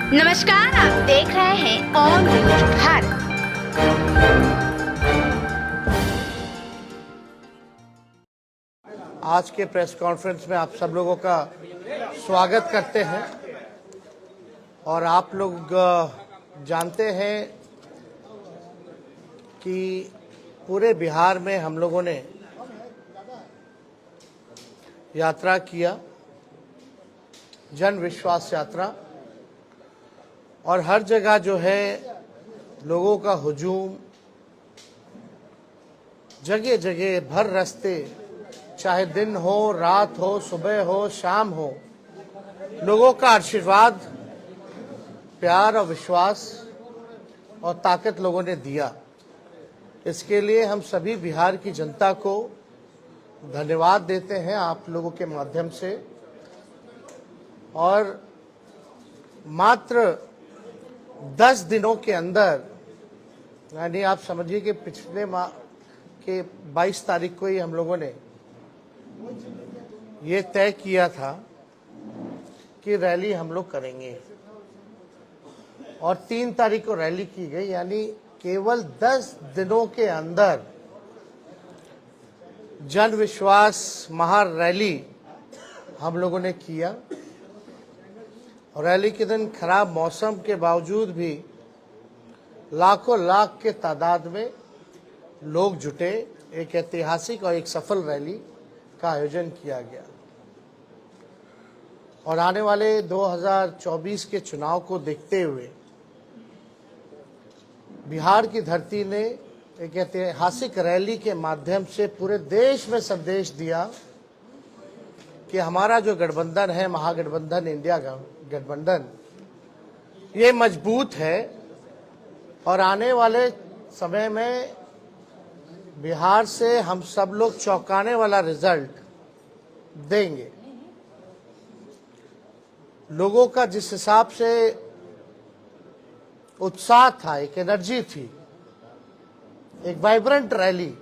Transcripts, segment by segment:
नमस्कार, आप देख रहे हैं ऑन न्यूज भारत। आज के प्रेस कॉन्फ्रेंस में आप सब लोगों का स्वागत करते हैं और आप लोग जानते हैं कि पूरे बिहार में हम लोगों ने यात्रा किया, जन विश्वास यात्रा, और हर जगह जो है लोगों का हुजूम, जगह जगह भर रास्ते, चाहे दिन हो, रात हो, सुबह हो, शाम हो, लोगों का आशीर्वाद, प्यार और विश्वास और ताकत लोगों ने दिया। इसके लिए हम सभी बिहार की जनता को धन्यवाद देते हैं आप लोगों के माध्यम से। और मात्र 10 दिनों के अंदर, यानी आप समझिए कि पिछले माह के 22 तारीख को ही हम लोगों ने ये तय किया था कि रैली हम लोग करेंगे, और 3 तारीख को रैली की गई। यानी केवल 10 दिनों के अंदर जन विश्वास महारैली हम लोगों ने किया। और रैली के दिन खराब मौसम के बावजूद भी लाखों लाख के तादाद में लोग जुटे। एक ऐतिहासिक और एक सफल रैली का आयोजन किया गया। और आने वाले 2024 के चुनाव को देखते हुए बिहार की धरती ने एक ऐतिहासिक रैली के माध्यम से पूरे देश में संदेश दिया कि हमारा जो गठबंधन है, महागठबंधन, इंडिया गठबंधन, ये मजबूत है और आने वाले समय में बिहार से हम सब लोग चौंकाने वाला रिजल्ट देंगे। लोगों का जिस हिसाब से उत्साह था, एक एनर्जी थी, एक वाइब्रेंट रैली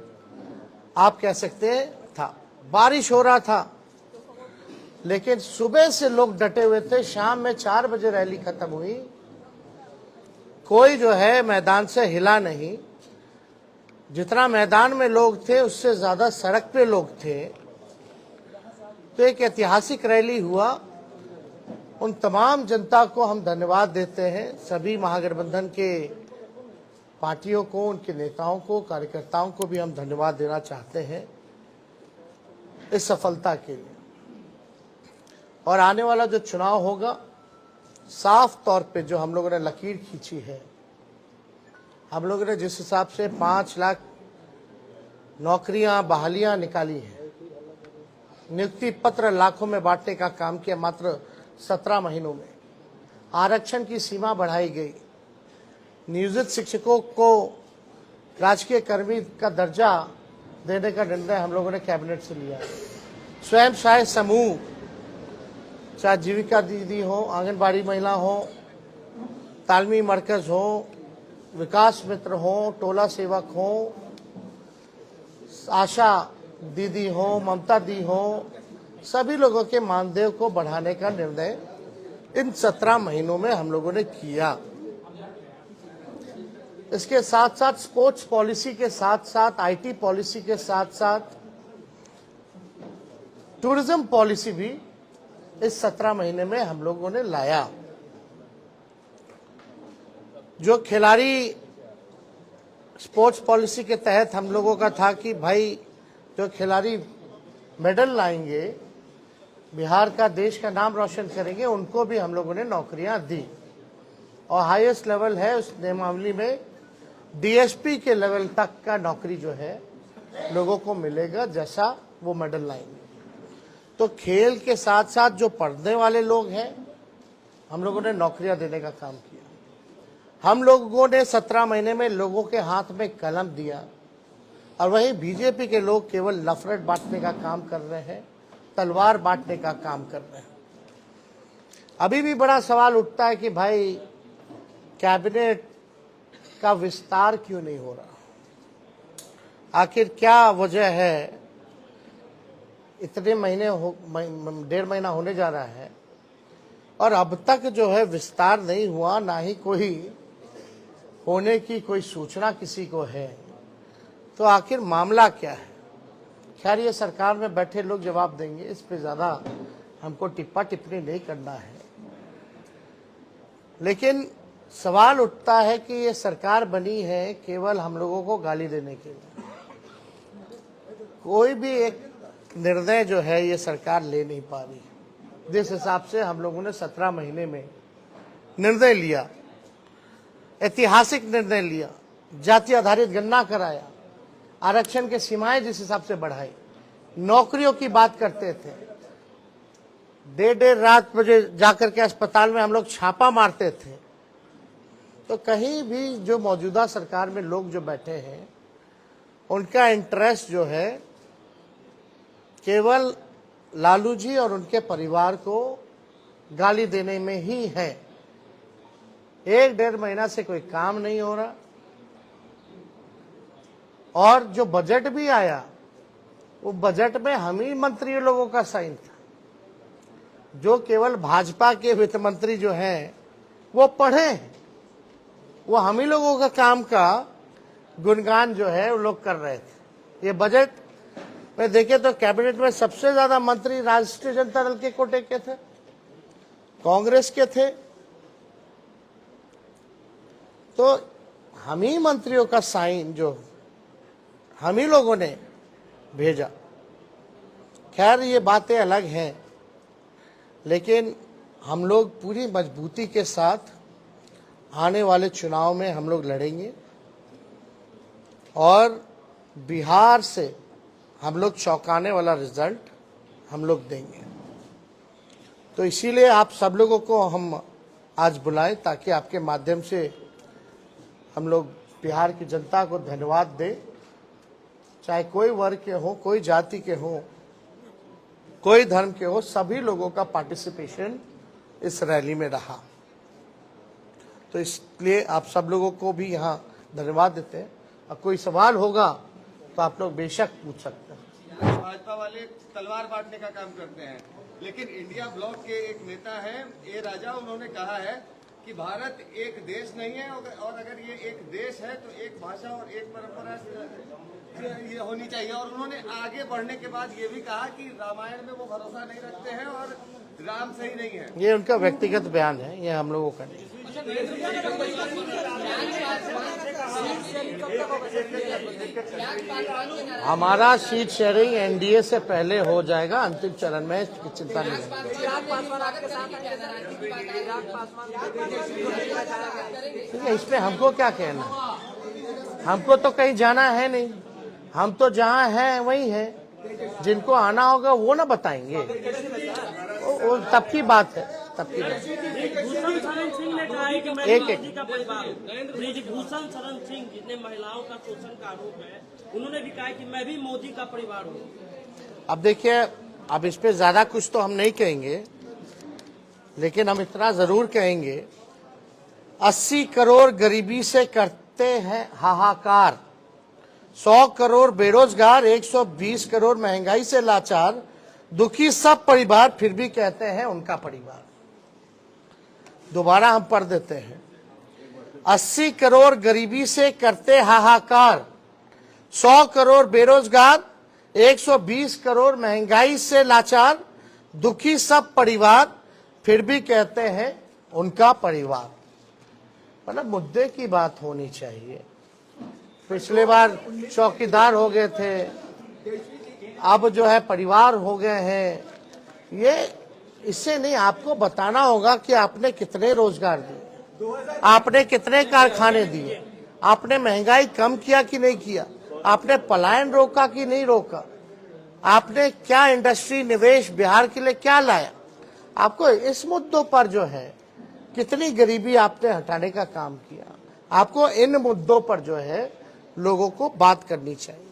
आप कह सकते हैं था। बारिश हो रहा था लेकिन सुबह से लोग डटे हुए थे। शाम में 4 बजे रैली खत्म हुई। कोई जो है मैदान से हिला नहीं। जितना मैदान में लोग थे उससे ज्यादा सड़क पे लोग थे। तो एक ऐतिहासिक रैली हुआ। उन तमाम जनता को हम धन्यवाद देते हैं, सभी महागठबंधन के पार्टियों को, उनके नेताओं को, कार्यकर्ताओं को भी हम धन्यवाद देना चाहते हैं इस सफलता के लिए। और आने वाला जो चुनाव होगा, साफ तौर पे जो हम लोगों ने लकीर खींची है, हम लोगों ने जिस हिसाब से 5 लाख नौकरियां, बहालियां निकाली है, नियुक्ति पत्र लाखों में बांटने का काम किया मात्र 17 महीनों में, आरक्षण की सीमा बढ़ाई गई, नियोजित शिक्षकों को राजकीय कर्मी का दर्जा देने का निर्णय हम लोगों ने कैबिनेट से लिया। स्वयं सहायता समूह, चाहे जीविका दीदी हो, आंगनबाड़ी महिला हो, तालमी मरकज हो, विकास मित्र हो, टोला सेवक हो, आशा दीदी हो, ममता दी हो, सभी लोगों के मानदेय को बढ़ाने का निर्णय इन 17 महीनों में हम लोगों ने किया। इसके साथ साथ स्पोर्ट्स पॉलिसी के साथ साथ, आईटी पॉलिसी के साथ साथ टूरिज्म पॉलिसी भी इस 17 महीने में हम लोगों ने लाया। जो खिलाड़ी स्पोर्ट्स पॉलिसी के तहत हम लोगों का था कि भाई जो खिलाड़ी मेडल लाएंगे, बिहार का, देश का नाम रोशन करेंगे, उनको भी हम लोगों ने नौकरियां दी। और हाईएस्ट लेवल है उस नियमावली में डीएसपी के लेवल तक का नौकरी जो है लोगों को मिलेगा, जैसा वो मेडल लाएंगे। तो खेल के साथ साथ जो पढ़ने वाले लोग हैं, हम लोगों ने नौकरियां देने का काम किया। हम लोगों ने 17 महीने में लोगों के हाथ में कलम दिया। और वहीं बीजेपी के लोग केवल नफरत बांटने का काम कर रहे हैं, तलवार बांटने का काम कर रहे हैं। अभी भी बड़ा सवाल उठता है कि भाई कैबिनेट का विस्तार क्यों नहीं हो रहा, आखिर क्या वजह है। इतने महीने 1.5 महीना होने जा रहा है और अब तक जो है विस्तार नहीं हुआ, ना ही कोई होने की कोई सूचना किसी को है, तो आखिर मामला क्या है? खैर ये सरकार में बैठे लोग जवाब देंगे, इस पे ज्यादा हमको टिप्पा टिप्पणी नहीं करना है। लेकिन सवाल उठता है कि ये सरकार बनी है केवल हम लोगों को गाली देने के लिए। कोई भी एक निर्णय जो है ये सरकार ले नहीं पा रही। जिस हिसाब से हम लोगों ने 17 महीने में निर्णय लिया, ऐतिहासिक निर्णय लिया, जाति आधारित गणना कराया, आरक्षण के सीमाएं जिस हिसाब से बढ़ाई, नौकरियों की बात करते थे, देर रात बजे जाकर के अस्पताल में हम लोग छापा मारते थे, तो कहीं भी जो मौजूदा सरकार में लोग जो बैठे हैं उनका इंटरेस्ट जो है केवल लालू जी और उनके परिवार को गाली देने में ही है। 1-1.5 महीना से कोई काम नहीं हो रहा, और जो बजट भी आया वो बजट में हम ही मंत्री लोगों का साइन था। जो केवल भाजपा के वित्त मंत्री जो हैं वो पढ़े हैं, वो हम ही लोगों का काम का गुणगान जो है वो लोग कर रहे थे। ये बजट में देखे तो कैबिनेट में सबसे ज्यादा मंत्री राष्ट्रीय जनता दल के कोटे के थे, कांग्रेस के थे, तो हम ही मंत्रियों का साइन जो हम ही लोगों ने भेजा। खैर ये बातें अलग हैं, लेकिन हम लोग पूरी मजबूती के साथ आने वाले चुनाव में हम लोग लड़ेंगे और बिहार से हम लोग चौंकाने वाला रिजल्ट हम लोग देंगे। तो इसीलिए आप सब लोगों को हम आज बुलाएं ताकि आपके माध्यम से हम लोग बिहार की जनता को धन्यवाद दें। चाहे कोई वर्ग के हो, कोई जाति के हो, कोई धर्म के हो, सभी लोगों का पार्टिसिपेशन इस रैली में रहा। तो इसलिए आप सब लोगों को भी यहाँ धन्यवाद देते हैं। अब कोई सवाल होगा तो आप लोग बेशक पूछ सकते हैं। भाजपा वाले तलवार बांटने का काम करते हैं, लेकिन इंडिया ब्लॉक के एक नेता है ए राजा, उन्होंने कहा है कि भारत एक देश नहीं है, और अगर ये एक देश है तो एक भाषा और एक परंपरा ये होनी चाहिए। और उन्होंने आगे बढ़ने के बाद ये भी कहा कि रामायण में वो भरोसा नहीं रखते हैं और राम सही नहीं है। ये उनका व्यक्तिगत बयान है, ये हम लोगों का नहीं। हमारा सीट शेयरिंग एनडीए से पहले हो जाएगा, अंतिम चरण में चिंता नहीं है। इसमें हमको क्या कहना, हमको तो कहीं जाना है नहीं, हम तो जहाँ हैं वही हैं। जिनको आना होगा वो ना बताएंगे, वो तब की बात है, तब की बात। भूषण शरण सिंह ने कहा है कि मैं मोदी का परिवार हूं। भूषण शरण सिंह जितने महिलाओं का शोषण का आरोप है, उन्होंने भी कहा कि मैं भी मोदी का परिवार हूं। अब देखिए, अब इस पे ज्यादा कुछ तो हम नहीं कहेंगे, लेकिन हम इतना जरूर कहेंगे, 80 करोड़ गरीबी से करते हैं हाहाकार, 100 करोड़ बेरोजगार, 120 करोड़ महंगाई से लाचार, दुखी सब परिवार फिर भी कहते हैं उनका परिवार। दोबारा हम पढ़ देते हैं, 80 करोड़ गरीबी से करते हाहाकार, 100 करोड़ बेरोजगार, 120 करोड़ महंगाई से लाचार, दुखी सब परिवार फिर भी कहते हैं उनका परिवार। मतलब मुद्दे की बात होनी चाहिए। पिछले बार चौकीदार हो गए थे, अब जो है परिवार हो गए हैं। ये इससे नहीं, आपको बताना होगा कि आपने कितने रोजगार दिए, आपने कितने कारखाने दिए, आपने महंगाई कम किया कि नहीं किया, आपने पलायन रोका कि नहीं रोका, आपने क्या इंडस्ट्री निवेश बिहार के लिए क्या लाया। आपको इस मुद्दों पर जो है कितनी गरीबी आपने हटाने का काम किया, आपको इन मुद्दों पर जो है लोगों को बात करनी चाहिए।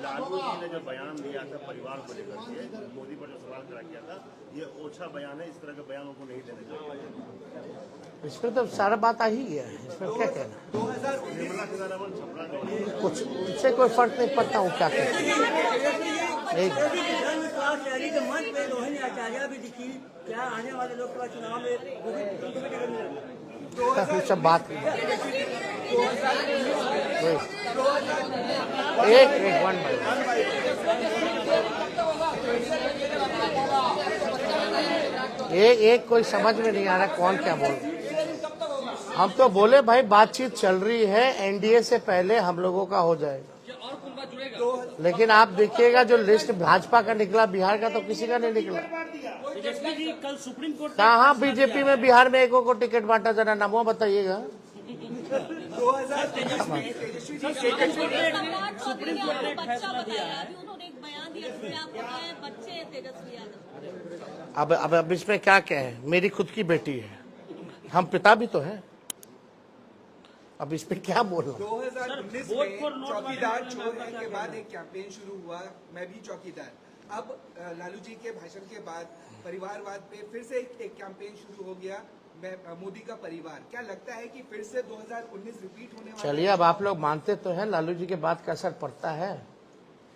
लालू जी ने जो बयान दिया था परिवार को लेकर के, मोदी पर जो सवाल खड़ा किया था, ये ओछा बयान है, इस तरह के बयान उनको नहीं देने चाहिए। इसमें तो सारा बात आ ही गया है, इसमें क्या कहना, कुछ इससे कोई फर्क नहीं पड़ता हूँ क्या कहना। शहरी के मंच पे रोहिणी आचार्य भी दिखी, क्या आने वाले लोकसभा चुनाव में वो भी उनको भी टिकट मिलेगा? सब बात एक एक कोई समझ में नहीं आ रहा कौन क्या बोल रहा। हम तो बोले भाई बातचीत चल रही है, एनडीए से पहले हम लोगों का हो जाएगा, लेकिन आप देखिएगा जो लिस्ट भाजपा का निकला, बिहार का तो किसी का नहीं निकला। तेजस्वी जी कल सुप्रीम कोर्ट कहाँ बीजेपी में बिहार में एक को टिकट बांटा, जरा नामों बताइएगा। सुप्रीम कोर्ट ने एक फैसला दिया है। उन्होंने एक बयान दिया जिसमें आप बताएं बच्चे हैं तेजस्वी यादव। अब इसमें क्या है, मेरी खुद की बेटी है, हम पिता भी तो हैं, अब इस पे क्या बोलना। 2019 में चौकीदार छोड़ने के बाद एक कैंपेन शुरू हुआ, मैं भी चौकीदार। अब लालू जी के भाषण के बाद परिवारवाद पे फिर से एक कैंपेन शुरू हो गया, मैं मोदी का परिवार। क्या लगता है कि फिर से 2019 रिपीट होने वाला? चलिए, अब आप लोग मानते तो हैं लालू जी के बात का असर पड़ता है,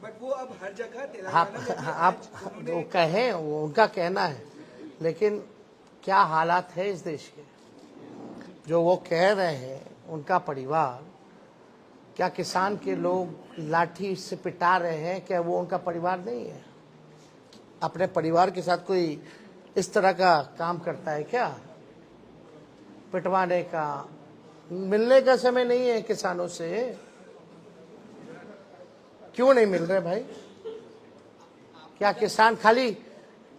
बट वो अब हर जगह तेलंगाना आप वो कहें, वो उनका कहना है, लेकिन क्या हालात है इस देश के, जो वो कह रहे हैं उनका परिवार, क्या किसान के लोग लाठी से पिटा रहे हैं, क्या वो उनका परिवार नहीं है? अपने परिवार के साथ कोई इस तरह का काम करता है क्या? पिटवाने का, मिलने का समय नहीं है किसानों से। क्यों नहीं मिल रहे भाई? क्या किसान खाली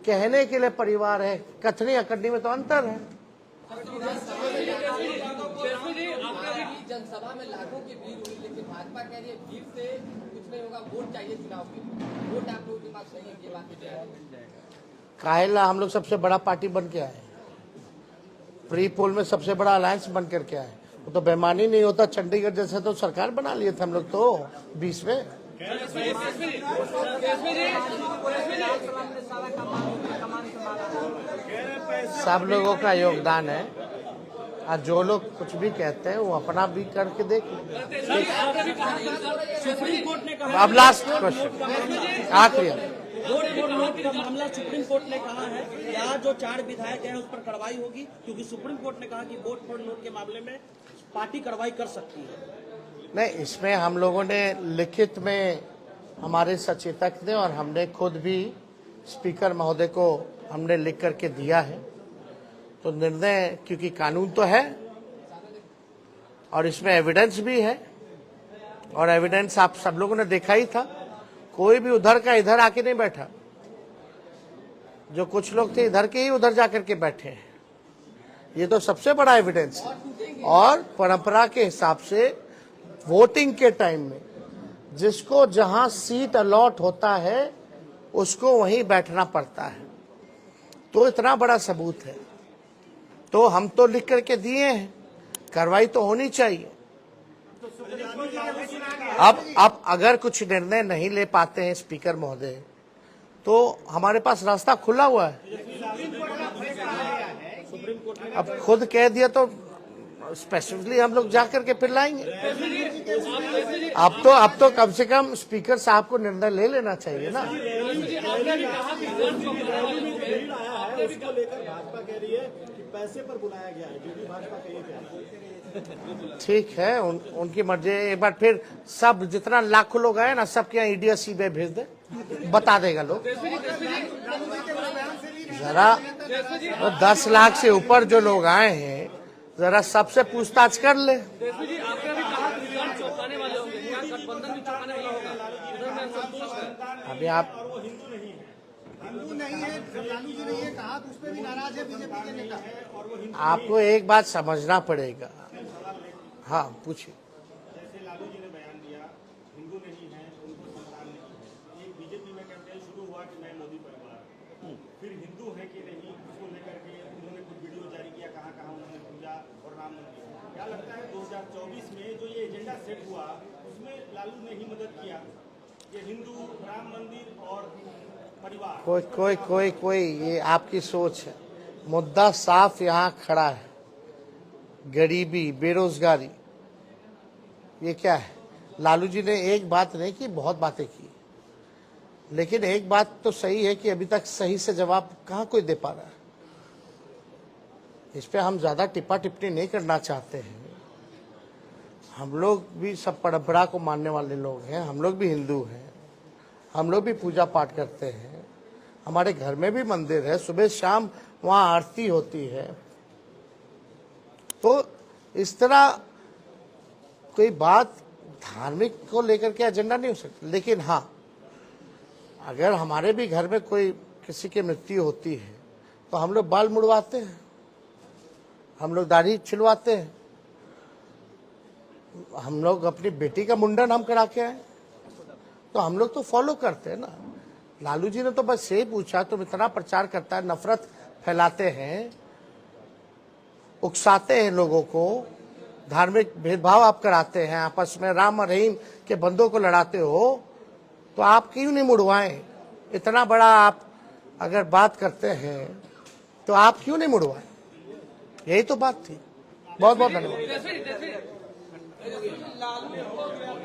कहने के लिए परिवार है? कथनी अकड़नी में तो अंतर है। जनसभा में लाखों की भीड़ हुई, लेकिन भाजपा कह रही है भीड़ से कुछ नहीं होगा, वोट चाहिए चुनाव के लिए। वोट आप लोगों के पास नहीं है, ये बात मुझे काहेला हम लोग सबसे बड़ा पार्टी बन के आए, प्री पोल में सबसे बड़ा अलायंस बन करके आए। वो तो बेईमानी नहीं होता, चंडीगढ़ जैसे तो सरकार बना लिए थे हम लोग तो 20 में। सब लोगों का योगदान है, और जो लोग कुछ भी कहते हैं वो अपना भी करके देख लें। सुप्रीम कोर्ट ने कहा, अब लास्ट क्वेश्चन आखिरी, वोट फॉर नोट का मामला सुप्रीम कोर्ट ने कहा है यहाँ जो 4 विधायक हैं उस पर कार्रवाई होगी, क्योंकि सुप्रीम कोर्ट ने कहा कि वोट फॉर नोट के मामले में पार्टी कार्रवाई कर सकती है। नहीं, इसमें हम लोगों ने लिखित में हमारे सचेतक ने और हमने खुद भी स्पीकर महोदय को हमने लिख करके दिया है, तो निर्णय, क्योंकि कानून तो है और इसमें एविडेंस भी है, और एविडेंस आप सब लोगों ने देखा ही था। कोई भी उधर का इधर आके नहीं बैठा, जो कुछ लोग थे इधर के ही उधर जाकर के बैठे हैं, ये तो सबसे बड़ा एविडेंस है। और परंपरा के हिसाब से वोटिंग के टाइम में जिसको जहां सीट अलॉट होता है उसको वहीं बैठना पड़ता है, तो इतना बड़ा सबूत है, तो हम तो लिख करके दिए हैं, कार्रवाई तो होनी चाहिए। अब अगर कुछ निर्णय नहीं ले पाते हैं स्पीकर महोदय, तो हमारे पास रास्ता खुला हुआ है। अब खुद कह दिया तो स्पेसिफिकली हम लोग जाकर के फिर लाएंगे। अब तो कम से कम स्पीकर साहब को निर्णय ले लेना चाहिए ना। उसको लेकर भाजपा कह रही है कि पैसे पर बुलाया गया है, जो भी भाजपा कही है। ठीक है, उनकी मर्जी। एक बार फिर सब जितना लाखों लोग आए ना, सबके यहाँ ईडी सीबीआई भेज दे, बता देगा लोग। जरा 10 लाख से ऊपर जो लोग आए हैं, जरा सबसे पूछताछ कर ले। अभी आप हिंदू नहीं है, लालू जी ने ये कहा, तो उस पर भी नाराज है बीजेपी के नेता। आपको एक बात समझना पड़ेगा। हाँ, पूछिए। जैसे लालू जी ने बयान दिया, हिंदू नहीं है, उनको संतान नहीं। एक बीजेपी में कैंपेन शुरू हुआ कि मैं मोदी परिवार, फिर हिंदू है कि नहीं, उसको लेकर के उन्होंने कुछ वीडियो जारी किया, कहाँ कहाँ उन्होंने पूजा और राम मंदिर। क्या लगता है 2024 में जो ये एजेंडा सेट हुआ, उसमें लालू ने ही मदद किया, ये हिंदू, राम मंदिर और परिवार? कोई ये आपकी सोच है। मुद्दा साफ यहाँ खड़ा है, गरीबी, बेरोजगारी। ये क्या है? लालू जी ने एक बात नहीं की, बहुत बातें की। लेकिन एक बात तो सही है कि अभी तक सही से जवाब कहाँ कोई दे पा रहा है। इस पे हम ज्यादा टिप्पा टिप्पणी नहीं करना चाहते हैं। हम लोग भी सब परंपरा को मानने वाले लोग हैं, हम लोग भी हिंदू हैं, हम लोग भी पूजा पाठ करते हैं, हमारे घर में भी मंदिर है, सुबह शाम वहाँ आरती होती है। तो इस तरह कोई बात धार्मिक को लेकर के एजेंडा नहीं हो सकती। लेकिन हाँ, अगर हमारे भी घर में कोई किसी की मृत्यु होती है तो हम लोग बाल मुड़वाते हैं, हम लोग दाढ़ी छिलवाते हैं, हम लोग अपनी बेटी का मुंडन हम करा के आए, तो हम लोग तो फॉलो करते हैं ना। लालू जी ने तो बस यही पूछा, तुम इतना प्रचार करता है, नफरत फैलाते हैं, उकसाते हैं लोगों को, धार्मिक भेदभाव आप कराते हैं, आपस में राम और रहीम के बंदों को लड़ाते हो, तो आप क्यों नहीं मुड़वाएं? इतना बड़ा आप अगर बात करते हैं तो आप क्यों नहीं मुड़वाएं? यही तो बात थी। बहुत बहुत धन्यवाद।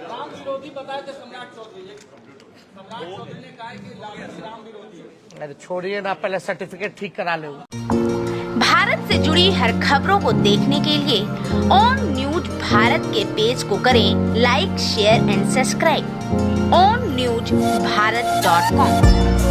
राम विरोधी बताए थे सम्राट चौधरी ने कहा कि लालू राम विरोधी। अरे छोड़िए ना, पहले सर्टिफिकेट ठीक करा ले। भारत से जुड़ी हर खबरों को देखने के लिए ऑन न्यूज भारत के पेज को करें like, share and subscribe. onNewsBharat.com